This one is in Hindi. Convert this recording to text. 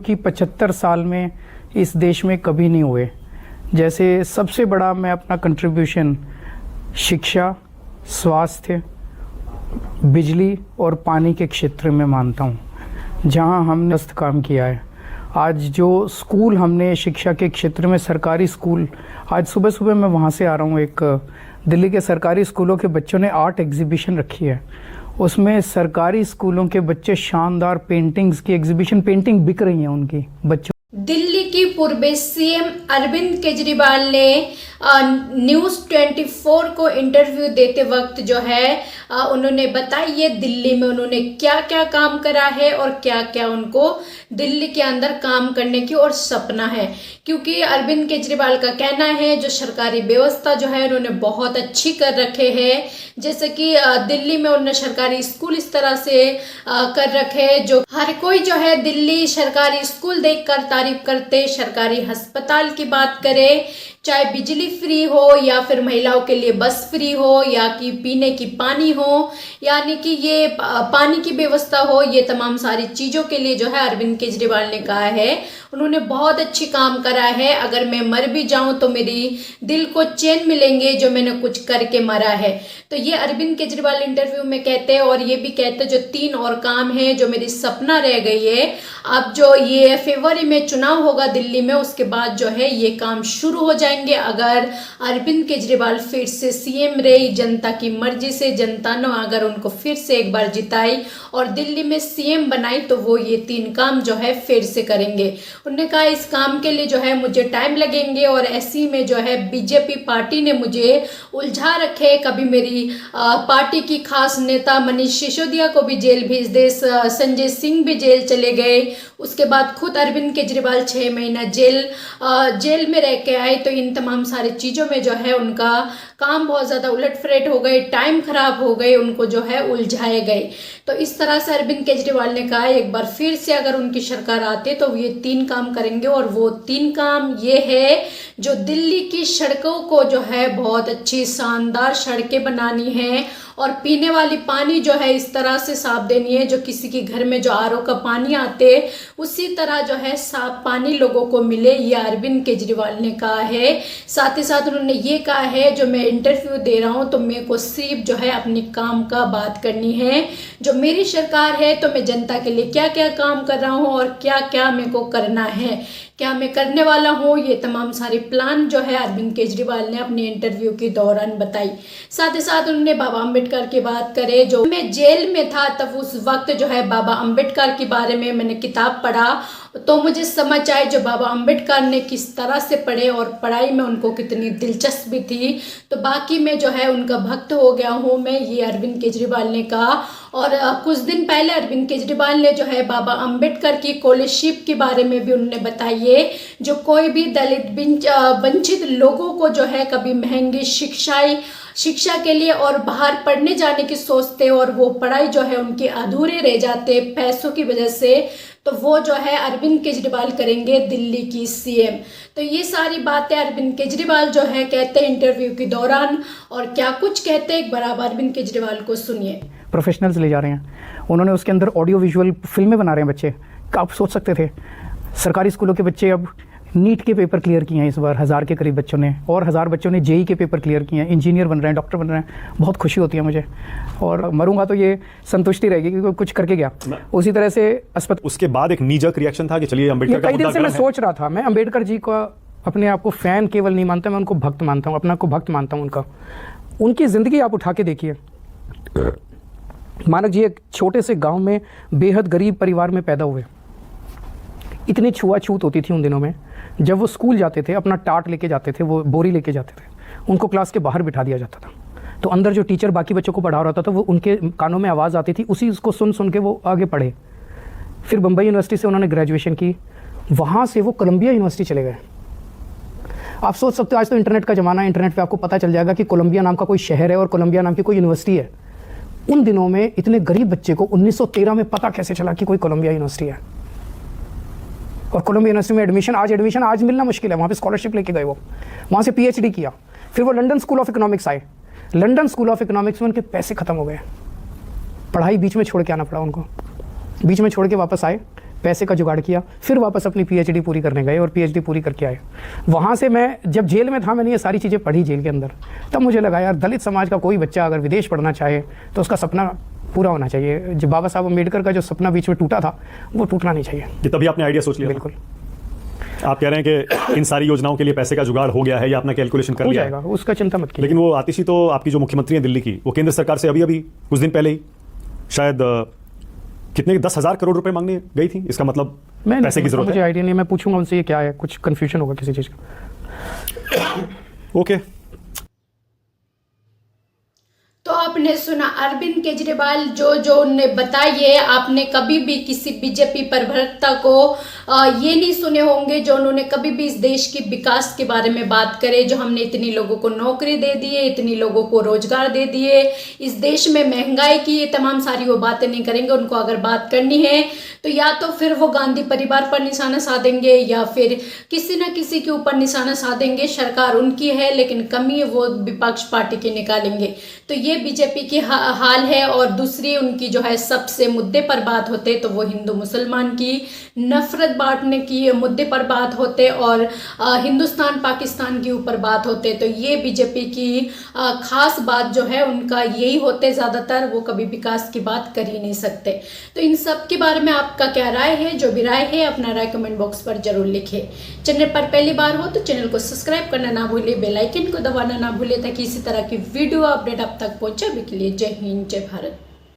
कि 75 साल में इस देश में कभी नहीं हुए। जैसे सबसे बड़ा मैं अपना कंट्रीब्यूशन शिक्षा, स्वास्थ्य, बिजली और पानी के क्षेत्र में मानता हूँ, जहाँ हमने मस्त काम किया है। आज जो स्कूल हमने शिक्षा के क्षेत्र में, सरकारी स्कूल, आज सुबह सुबह मैं वहाँ से आ रहा हूँ, एक दिल्ली के सरकारी स्कूलों के बच्चों ने आर्ट एग्जीबिशन रखी है। उसमें सरकारी स्कूलों के बच्चे शानदार पेंटिंग्स की एग्जीबिशन, पेंटिंग बिक रही हैं उनकी बच्चों। दिल्ली की पूर्व सीएम अरविंद केजरीवाल ने न्यूज़ 24 को इंटरव्यू देते वक्त जो है उन्होंने बताई है दिल्ली में उन्होंने क्या क्या काम करा है और क्या क्या उनको दिल्ली के अंदर काम करने की और सपना है। क्योंकि अरविंद केजरीवाल का कहना है जो सरकारी व्यवस्था जो है उन्होंने बहुत अच्छी कर रखे हैं। जैसे कि दिल्ली में उन्होंने सरकारी स्कूल इस तरह से कर रखे हैं जो हर कोई जो है दिल्ली सरकारी स्कूल देखकर तारीफ करते, सरकारी अस्पताल की बात करें, चाहे बिजली फ्री हो या फिर महिलाओं के लिए बस फ्री हो या कि पीने की पानी हो, यानी कि ये पानी की व्यवस्था हो, ये तमाम सारी चीज़ों के लिए जो है अरविंद केजरीवाल ने कहा है उन्होंने बहुत अच्छी काम करा है। अगर मैं मर भी जाऊं तो मेरी दिल को चैन मिलेंगे जो मैंने कुछ करके मरा है। तो ये अरविंद केजरीवाल इंटरव्यू में कहते हैं और ये भी कहते हैं जो 3 और काम है जो मेरी सपना रह गई है। अब जो ये फरवरी में चुनाव होगा दिल्ली में, उसके बाद जो है ये काम शुरू हो जाएंगे। अगर अरविंद केजरीवाल फिर से सीएम रही, जनता की मर्जी से जनता ने अगर उनको फिर से एक बार जिताई और दिल्ली में सीएम बनाई तो वो ये 3 काम जो है फिर से करेंगे। उन्होंने कहा इस काम के लिए जो है मुझे टाइम लगेंगे और ऐसी में जो है बीजेपी पार्टी ने मुझे उलझा रखे। कभी मेरी पार्टी की खास नेता मनीष सिसोदिया को भी जेल भेज दे, संजय सिंह भी जेल चले गए, उसके बाद खुद अरविंद केजरीवाल 6 महीना जेल में रह के आए। तो इन तमाम सारी चीज़ों में जो है उनका काम बहुत ज़्यादा उलटफेर हो गए, टाइम खराब हो गए, उनको जो है उलझाए गए। तो इस तरह से अरविंद केजरीवाल ने कहा एक बार फिर से अगर उनकी सरकार आते तो ये 3 काम करेंगे और वो 3 काम ये है जो दिल्ली की सड़कों को जो है बहुत अच्छी शानदार सड़कें बनानी है और पीने वाली पानी जो है इस तरह से साफ देनी है जो किसी के घर में जो आरओ का पानी आते उसी तरह जो है साफ पानी लोगों को मिले, ये अरविंद केजरीवाल ने कहा है। साथ ही साथ उन्होंने ये कहा है जो मैं इंटरव्यू दे रहा हूँ तो मेरे को सिर्फ जो है अपने काम का बात करनी है, जो मेरी सरकार है तो मैं जनता के लिए क्या क्या काम कर रहा हूँ और क्या क्या मेरे को करना है, क्या मैं करने वाला हूँ, ये तमाम सारे प्लान जो है अरविंद केजरीवाल ने अपने इंटरव्यू के दौरान बताई। साथ ही साथ उन्होंने बाबा अम्बेडकर की बात करे, जो मैं जेल में था तब उस वक्त जो है बाबा अम्बेडकर के बारे में मैंने किताब पढ़ा तो मुझे समझ आए जो बाबा अम्बेडकर ने किस तरह से पढ़े और पढ़ाई में उनको कितनी दिलचस्पी थी। तो बाकी मैं जो है उनका भक्त हो गया हूँ मैं, ये अरविंद केजरीवाल ने कहा। और कुछ दिन पहले अरविंद केजरीवाल ने जो है बाबा अम्बेडकर की स्कॉलरशिप के बारे में भी उन्होंने बताइए, जो कोई भी दलित वंचित लोगों को जो है कभी महंगी शिक्षा के लिए और बाहर पढ़ने जाने की सोचते और वो पढ़ाई जो है उनके अधूरे रह जाते पैसों की वजह से, तो वो जो है अरविंद केजरीवाल करेंगे दिल्ली की सीएम। तो ये सारी बातें अरविंद केजरीवाल जो है कहते हैं इंटरव्यू के दौरान, और क्या कुछ कहते हैं एक बार अरविंद केजरीवाल को सुनिए। प्रोफेशनल्स ले जा रहे हैं, उन्होंने उसके अंदर ऑडियो विजुअल फिल्में बना रहे हैं बच्चे। क्या आप सोच सकते थे सरकारी स्कूलों के बच्चे अब नीट के पेपर क्लियर किए हैं इस बार 1000 के करीब बच्चों ने, और 1000 बच्चों ने जेई के पेपर क्लियर किए हैं, इंजीनियर बन रहे हैं, डॉक्टर बन रहे हैं। बहुत खुशी होती है मुझे और मरूंगा तो ये संतुष्टि रहेगी क्योंकि कुछ करके गया। उसी तरह से अस्पताल, उसके बाद एक नीजक रिएक्शन था कि चलिए अम्बेडकर का कई दिन से मैं सोच रहा था, मैं अम्बेडकर जी का अपने आप को फैन केवल नहीं मानता, मैं उनको भक्त मानता हूँ, अपने आप को भक्त मानता हूँ उनका। उनकी ज़िंदगी आप उठा के देखिए। मानक जी एक छोटे से गाँव में बेहद गरीब परिवार में पैदा हुए। इतनी छुआछूत होती थी उन दिनों में, जब वो स्कूल जाते थे अपना टाट लेके जाते थे, वो बोरी लेके जाते थे, उनको क्लास के बाहर बिठा दिया जाता था। तो अंदर जो टीचर बाकी बच्चों को पढ़ा रहा था वो उनके कानों में आवाज़ आती थी, उसी उसको सुन सुन के वो आगे पढ़े। फिर बम्बई यूनिवर्सिटी से उन्होंने ग्रेजुएशन की, वहाँ से वो कोलंबिया यूनिवर्सिटी चले गए। आप सोच सकते हो आज तो इंटरनेट का ज़माना है, इंटरनेट पर आपको पता चल जाएगा कि कोलंबिया नाम का कोई शहर है और कोलंबिया नाम की कोई यूनिवर्सिटी है। उन दिनों में इतने गरीब बच्चे को 1913 में पता कैसे चला कि कोई कोलंबिया यूनिवर्सिटी है। और कोलंबिया यूनिवर्सिटी में एडमिशन आज मिलना मुश्किल है, वहाँ पे स्कॉलरशिप लेके गए वो, वहाँ से पीएचडी किया। फिर वो लंदन स्कूल ऑफ इकोनॉमिक्स आए, लंदन स्कूल ऑफ इकोनॉमिक्स में उनके पैसे ख़त्म हो गए, पढ़ाई बीच में छोड़ के आना पड़ा उनको, बीच में छोड़ के वापस आए। पैसे का जुगाड़ किया, फिर वापस अपनी पीएचडी पूरी करने गए और पीएचडी पूरी करके आए। वहाँ से मैं जब जेल में था, मैंने ये सारी चीज़ें पढ़ी जेल के अंदर, तब मुझे लगा यार दलित समाज का कोई बच्चा अगर विदेश पढ़ना चाहे तो उसका सपना पूरा होना चाहिए। जो बाबा साहब अम्बेडकर का जो सपना बीच में टूटा था वो टूटना नहीं चाहिए। कि तभी आपने आइडिया सोच लिया? बिल्कुल। आप कह रहे हैं कि इन सारी योजनाओं के लिए पैसे का जुगाड़ हो गया है या अपना कैलकुलेशन कर हो लिया है? जाएगा, उसका चिंता मत कीजिए। लेकिन वो आतिशी तो आपकी जो मुख्यमंत्री हैं दिल्ली की, वो केंद्र सरकार से अभी कुछ दिन पहले ही शायद कितने 10,000 करोड़ रुपए मांगने गई थी। इसका मतलब मैं पैसे की जरूरत मुझे है। आइडिया नहीं, मैं पूछूंगा उनसे ये क्या है, कुछ कंफ्यूजन होगा किसी चीज़ का। ओके। तो आपने सुना अरविंद केजरीवाल जो उन्होंने बताइए। आपने कभी भी किसी बीजेपी प्रवक्ता को ये नहीं सुने होंगे जो उन्होंने कभी भी इस देश की विकास के बारे में बात करे, जो हमने इतनी लोगों को नौकरी दे दी है, इतनी लोगों को रोजगार दे दिए, इस देश में महंगाई की, ये तमाम सारी वो बातें नहीं करेंगे। उनको अगर बात करनी है तो या तो फिर वो गांधी परिवार पर निशाना साधेंगे या फिर किसी न किसी के ऊपर निशाना साधेंगे। सरकार उनकी है लेकिन कमी वो विपक्ष पार्टी की निकालेंगे। तो ये बीजेपी की हाल है। और दूसरी उनकी जो है सबसे मुद्दे पर बात होते तो वो हिंदू मुसलमान की नफरत बांटने की मुद्दे पर बात होते और हिंदुस्तान पाकिस्तान के ऊपर बात होते। तो ये बीजेपी की खास बात जो है उनका यही होते ज़्यादातर, वो कभी विकास की बात कर ही नहीं सकते। तो इन सब के बारे में आपका क्या राय है? जो भी राय है अपना राय कमेंट बॉक्स पर जरूर लिखें। चैनल पर पहली बार हो तो चैनल को सब्सक्राइब करना ना भूलिए, बेल आइकन को दबाना ना भूलिए ताकि इसी तरह की वीडियो अपडेट आप तक पहुंचे। अभी के लिए जय हिंद, जय भारत।